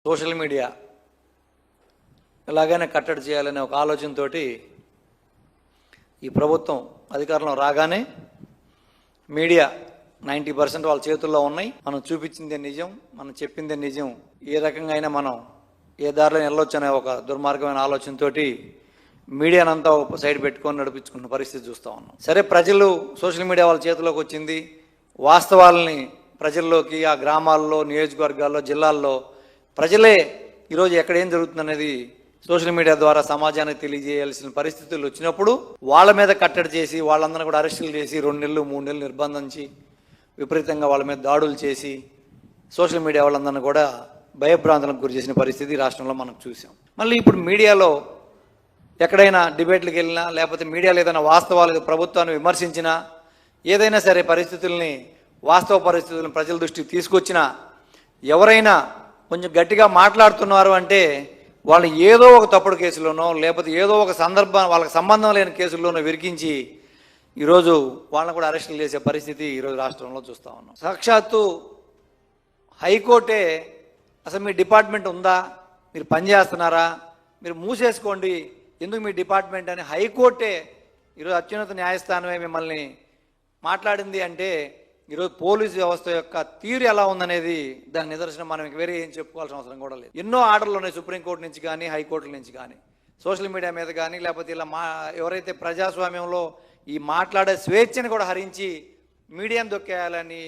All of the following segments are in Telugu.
సోషల్ మీడియా ఎలాగైనా కట్టడి చేయాలనే ఒక ఆలోచనతో ఈ ప్రభుత్వం అధికారంలో రాగానే మీడియా 90% వాళ్ళ చేతుల్లో ఉన్నాయి. మనం చూపించిందే నిజం, మనం చెప్పిందే నిజం, ఏ రకంగా అయినా మనం ఏ దారిలో వెళ్ళొచ్చు అనే ఒక దుర్మార్గమైన ఆలోచనతో మీడియానంతా ఒక సైడ్ పెట్టుకొని నడిపించుకున్న పరిస్థితి చూస్తూ ఉన్నాం. సరే, ప్రజలు సోషల్ మీడియా వాళ్ళ చేతిలోకి వచ్చింది, వాస్తవాలని ప్రజల్లోకి ఆ గ్రామాల్లో, నియోజకవర్గాల్లో, జిల్లాల్లో ప్రజలే ఈరోజు ఎక్కడ ఏం జరుగుతుందనేది సోషల్ మీడియా ద్వారా సమాజానికి తెలియజేయాల్సిన పరిస్థితులు వచ్చినప్పుడు వాళ్ళ మీద కట్టడి చేసి వాళ్ళందరినీ కూడా అరెస్టులు చేసి 2 నెలలు 3 నెలలు నిర్బంధించి విపరీతంగా వాళ్ళ మీద దాడులు చేసి సోషల్ మీడియా వాళ్ళందరినీ కూడా భయభ్రాంతులకు గురి చేసిన పరిస్థితి రాష్ట్రంలో మనం చూసాం. మళ్ళీ ఇప్పుడు మీడియాలో ఎక్కడైనా డిబేట్లకు వెళ్ళినా, లేకపోతే మీడియాలో ఏదైనా వాస్తవాలు ప్రభుత్వాన్ని విమర్శించినా, ఏదైనా సరే పరిస్థితుల్ని, వాస్తవ పరిస్థితులను ప్రజల దృష్టికి తీసుకొచ్చినా, ఎవరైనా కొంచెం గట్టిగా మాట్లాడుతున్నారు అంటే వాళ్ళు ఏదో ఒక తప్పుడు కేసులోనో, లేకపోతే ఏదో ఒక వాళ్ళకి సంబంధం లేని కేసుల్లోనో విరికించి ఈరోజు వాళ్ళని కూడా అరెస్టులు చేసే పరిస్థితి ఈరోజు రాష్ట్రంలో చూస్తూ ఉన్నాం. సాక్షాత్తు హైకోర్టే అసలు మీ డిపార్ట్మెంట్ ఉందా, మీరు పనిచేస్తున్నారా, మీరు మూసేసుకోండి, ఎందుకు మీ డిపార్ట్మెంట్ అని హైకోర్టే ఈరోజు అత్యున్నత న్యాయస్థానమే మిమ్మల్ని మాట్లాడింది అంటే ఈరోజు పోలీసు వ్యవస్థ యొక్క తీరు ఎలా ఉందనేది దాని నిదర్శనం. మనం వేరే ఏం చెప్పుకోవాల్సిన అవసరం కూడా లేదు. ఎన్నో ఆర్డర్లు ఉన్నాయి సుప్రీంకోర్టు నుంచి కానీ, హైకోర్టుల నుంచి కానీ, సోషల్ మీడియా మీద కానీ, లేకపోతే ఇలా ఎవరైతే ప్రజాస్వామ్యంలో ఈ మాట్లాడే స్వేచ్ఛను కూడా హరించి మీడియాను తొక్కేయాలని,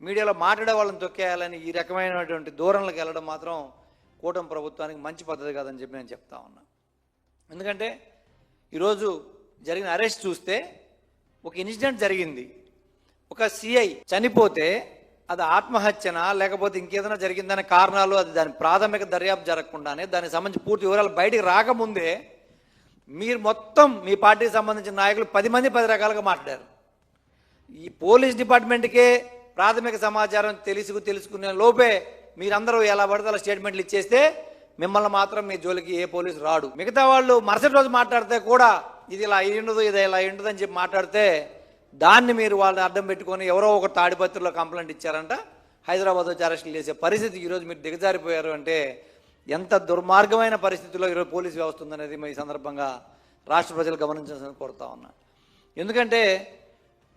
మీడియాలో మాట్లాడే వాళ్ళని తొక్కేయాలని ఈ రకమైనటువంటి దూరంలోకి వెళ్ళడం మాత్రం కూటమి ప్రభుత్వానికి మంచి పద్ధతి కాదని చెప్పి నేను చెప్తా ఉన్నా. ఎందుకంటే ఈరోజు జరిగిన అరెస్ట్ చూస్తే ఒక ఇన్సిడెంట్ జరిగింది, ఒక సిఐ చనిపోతే అది ఆత్మహత్యనా లేకపోతే ఇంకేదైనా జరిగిందనే కారణాలు, అది దాని ప్రాథమిక దర్యాప్తు జరగకుండానే దానికి సంబంధించి పూర్తి వివరాలు బయటికి రాకముందే మీరు మొత్తం మీ పార్టీకి సంబంధించిన నాయకులు 10 మంది 10 రకాలుగా మాట్లాడారు. ఈ పోలీస్ డిపార్ట్మెంట్కే ప్రాథమిక సమాచారం తెలుసుకునే లోపే మీరందరూ ఎలా పడితే అలా స్టేట్మెంట్లు ఇచ్చేస్తే మిమ్మల్ని మాత్రం మీ జోలికి ఏ పోలీసు రాడు. మిగతా వాళ్ళు మరుసటి రోజు మాట్లాడితే కూడా ఇది ఇలా ఉండదు, ఇది ఇలా ఉండదు అని చెప్పి మాట్లాడితే దాన్ని మీరు వాళ్ళని అడ్డం పెట్టుకొని ఎవరో ఒక తాడిపత్రిలో కంప్లైంట్ ఇచ్చారంట, హైదరాబాద్ వచ్చి అరెస్టులు చేసే పరిస్థితి ఈరోజు మీరు దిగజారిపోయారు అంటే ఎంత దుర్మార్గమైన పరిస్థితుల్లో ఈరోజు పోలీసు వ్యవస్థ ఉందనేది ఈ సందర్భంగా రాష్ట్ర ప్రజలు గమనించాల్సిన కోరుతా ఉన్నా. ఎందుకంటే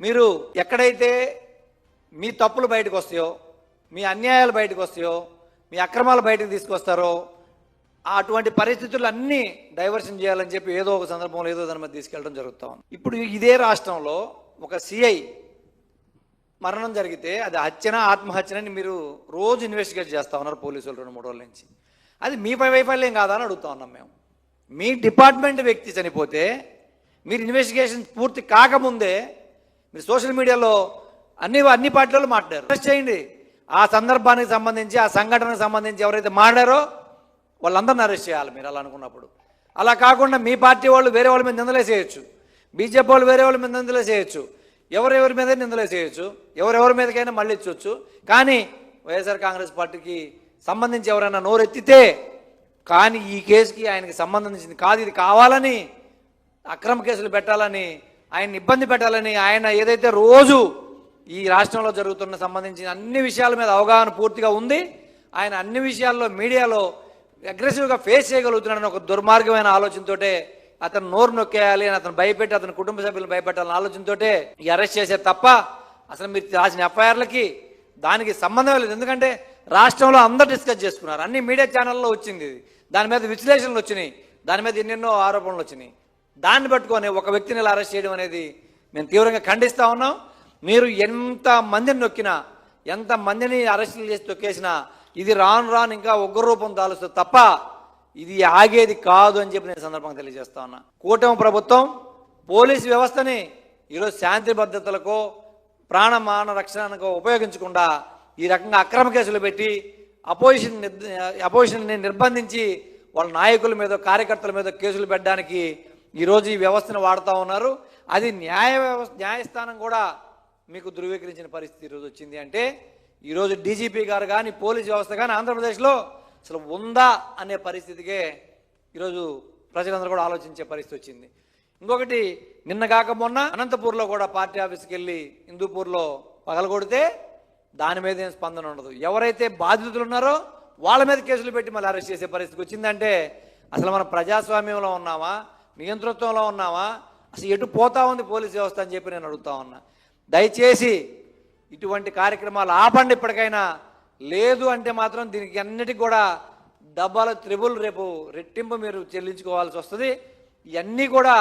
మీరు ఎక్కడైతే మీ తప్పులు బయటకు వస్తాయో, మీ అన్యాయాలు బయటకు వస్తాయో, మీ అక్రమాలు బయటకు తీసుకొస్తారో అటువంటి పరిస్థితులు అన్నీ డైవర్షన్ చేయాలని చెప్పి ఏదో ఒక సందర్భంలో ఏదో దాని మీద తీసుకెళ్ళడం జరుగుతూ ఉంది. ఇప్పుడు ఇదే రాష్ట్రంలో ఒక సిఐ మరణం జరిగితే అది హత్యనా ఆత్మహత్యనని మీరు రోజు ఇన్వెస్టిగేట్ చేస్తూ ఉన్నారు పోలీసులు 2-3 రోజుల నుంచి. అది మీ వైఫల్యం కాదా అని అడుగుతా ఉన్నాం మేము. మీ డిపార్ట్మెంట్ వ్యక్తి చనిపోతే మీరు ఇన్వెస్టిగేషన్ పూర్తి కాకముందే మీరు సోషల్ మీడియాలో అన్ని పార్టీలలో మాట్లాడారు. అరెస్ట్ చేయండి. ఆ సందర్భానికి సంబంధించి, ఆ సంఘటనకు సంబంధించి ఎవరైతే మాట్లాడారో వాళ్ళందరిని అరెస్ట్ చేయాలి మీరు అలా అనుకున్నప్పుడు. అలా కాకుండా మీ పార్టీ వాళ్ళు వేరే వాళ్ళ మీద నిందలేసేయచ్చు, బీజేపీ వాళ్ళు వేరే వాళ్ళ మీద నిందలేసేయచ్చు, ఎవరెవరి మీద నిందలేసేయచ్చు, ఎవరెవరి మీదకైనా మళ్ళీ ఇచ్చవచ్చు. కానీ వైఎస్ఆర్ కాంగ్రెస్ పార్టీకి సంబంధించి ఎవరైనా నోరెత్తితే కానీ ఈ కేసుకి ఆయనకి సంబంధించింది కాదు, ఇది కావాలని అక్రమ కేసులు పెట్టాలని, ఆయన్ని ఇబ్బంది పెట్టాలని, ఆయన ఏదైతే రోజు ఈ రాష్ట్రంలో జరుగుతున్న సంబంధించిన అన్ని విషయాల మీద అవగాహన పూర్తిగా ఉంది, ఆయన అన్ని విషయాల్లో మీడియాలో అగ్రెసివ్గా ఫేస్ చేయగలుగుతున్నాడని ఒక దుర్మార్గమైన ఆలోచనతోటే అతను నోరు నొక్కేయాలి అని, అతను భయపెట్టి అతని కుటుంబ సభ్యులను భయపెట్టాలని ఆలోచనతోటే ఈ అరెస్ట్ చేశారు తప్ప అసలు మీరు రాసిన ఎఫ్ఐఆర్లకి దానికి సంబంధం లేదు. ఎందుకంటే రాష్ట్రంలో అందరూ డిస్కస్ చేసుకున్నారు, అన్ని మీడియా ఛానల్లో వచ్చింది, దాని మీద విశ్లేషణలు వచ్చినాయి, దాని మీద ఎన్నెన్నో ఆరోపణలు వచ్చినాయి. దాన్ని పట్టుకొని ఒక వ్యక్తిని ఇలా అరెస్ట్ చేయడం అనేది మేము తీవ్రంగా ఖండిస్తూ ఉన్నాం. మీరు ఎంత మందిని నొక్కినా, ఎంత మందిని అరెస్టులు చేసి తొక్కేసినా ఇది రాను ఇంకా ఉగ్రరూపం దాలుస్తుంది తప్ప ఇది ఆగేది కాదు అని చెప్పి నేను సందర్భంగా తెలియజేస్తా ఉన్నా. కూటమి ప్రభుత్వం పోలీసు వ్యవస్థని ఈరోజు శాంతి భద్రతలకో ప్రాణమాన రక్షణకో ఉపయోగించకుండా ఈ రకంగా అక్రమ కేసులు పెట్టి అపోజిషన్ని నిర్బంధించి వాళ్ళ నాయకుల మీద, కార్యకర్తల మీద కేసులు పెట్టడానికి ఈరోజు ఈ వ్యవస్థను వాడుతూ ఉన్నారు. అది న్యాయస్థానం కూడా మీకు ధృవీకరించిన పరిస్థితి ఈరోజు వచ్చింది అంటే ఈరోజు డీజీపీ గారు కానీ, పోలీస్ వ్యవస్థ కానీ ఆంధ్రప్రదేశ్లో అసలు ఉందా అనే పరిస్థితికే ఈరోజు ప్రజలందరూ కూడా ఆలోచించే పరిస్థితి వచ్చింది. ఇంకొకటి, నిన్న కాక మొన్న అనంతపూర్లో కూడా పార్టీ ఆఫీస్కి వెళ్ళి హిందూపూర్లో పగలగొడితే దాని మీద ఏం స్పందన ఉండదు. ఎవరైతే బాధితులు ఉన్నారో వాళ్ళ మీద కేసులు పెట్టి మళ్ళీ అరెస్ట్ చేసే పరిస్థితికి వచ్చిందంటే అసలు మనం ప్రజాస్వామ్యంలో ఉన్నామా, నియంతృత్వంలో ఉన్నామా, అసలు ఎటు పోతా ఉంది పోలీస్ వ్యవస్థ అని చెప్పి నేను అడుగుతా ఉన్నా. దయచేసి ఇటువంటి కార్యక్రమాలు ఆపండి ఇప్పటికైనా. లేదు అంటే మాత్రం దీనికి అన్నిటికి కూడా డబ్బాలు త్రిబుల్ రేపు రెట్టింపు మీరు చెల్లించుకోవాల్సి వస్తుంది. ఇవన్నీ కూడా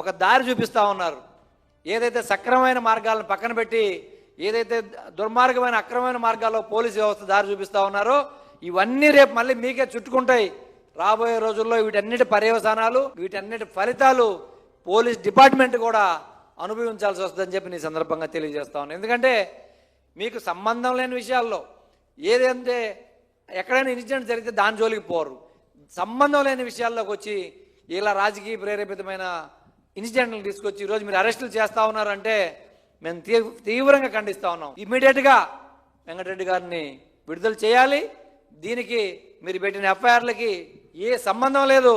ఒక దారి చూపిస్తూ ఉన్నారు. ఏదైతే సక్రమమైన మార్గాలను పక్కన పెట్టి ఏదైతే దుర్మార్గమైన అక్రమమైన మార్గాల్లో పోలీసు వ్యవస్థ దారి చూపిస్తూ ఉన్నారో ఇవన్నీ రేపు మళ్ళీ మీకే చుట్టుకుంటాయి. రాబోయే రోజుల్లో వీటన్నిటి పర్యవసానాలు, వీటన్నిటి ఫలితాలు పోలీస్ డిపార్ట్మెంట్ కూడా అనుభవించాల్సి వస్తుందని చెప్పి నీ సందర్భంగా తెలియజేస్తా ఉన్నాను. ఎందుకంటే మీకు సంబంధం లేని విషయాల్లో ఏదంటే ఎక్కడైనా ఇన్సిడెంట్ జరిగితే దాని జోలికి పోరు, సంబంధం లేని విషయాల్లోకి వచ్చి ఇలా రాజకీయ ప్రేరేపితమైన ఇన్సిడెంట్లు తీసుకొచ్చి ఈరోజు మీరు అరెస్టులు చేస్తూ ఉన్నారంటే మేము తీవ్రంగా ఖండిస్తూ ఉన్నాం. ఇమ్మీడియట్గా వెంకటరెడ్డి గారిని విడుదల చేయాలి. దీనికి మీరు పెట్టిన ఎఫ్ఐఆర్లకి ఏ సంబంధం లేదు.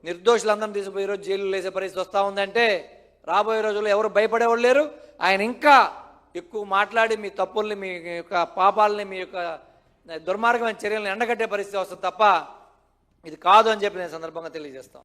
నిర్దోషులందరినీ తీసుకుపోయి ఈరోజు జైలు వేసే పరిస్థితి వస్తూ ఉందంటే రాబోయే రోజుల్లో ఎవరు భయపడేవాళ్ళు లేరు. ఆయన ఇంకా ఎక్కువ మాట్లాడి మీ తప్పుల్ని, మీ యొక్క పాపాలని, మీ యొక్క దుర్మార్గమైన చర్యలను ఎండగట్టే పరిస్థితి వస్తుంది తప్ప ఇది కాదు అని చెప్పి నేను సందర్భంగా తెలియజేస్తాను.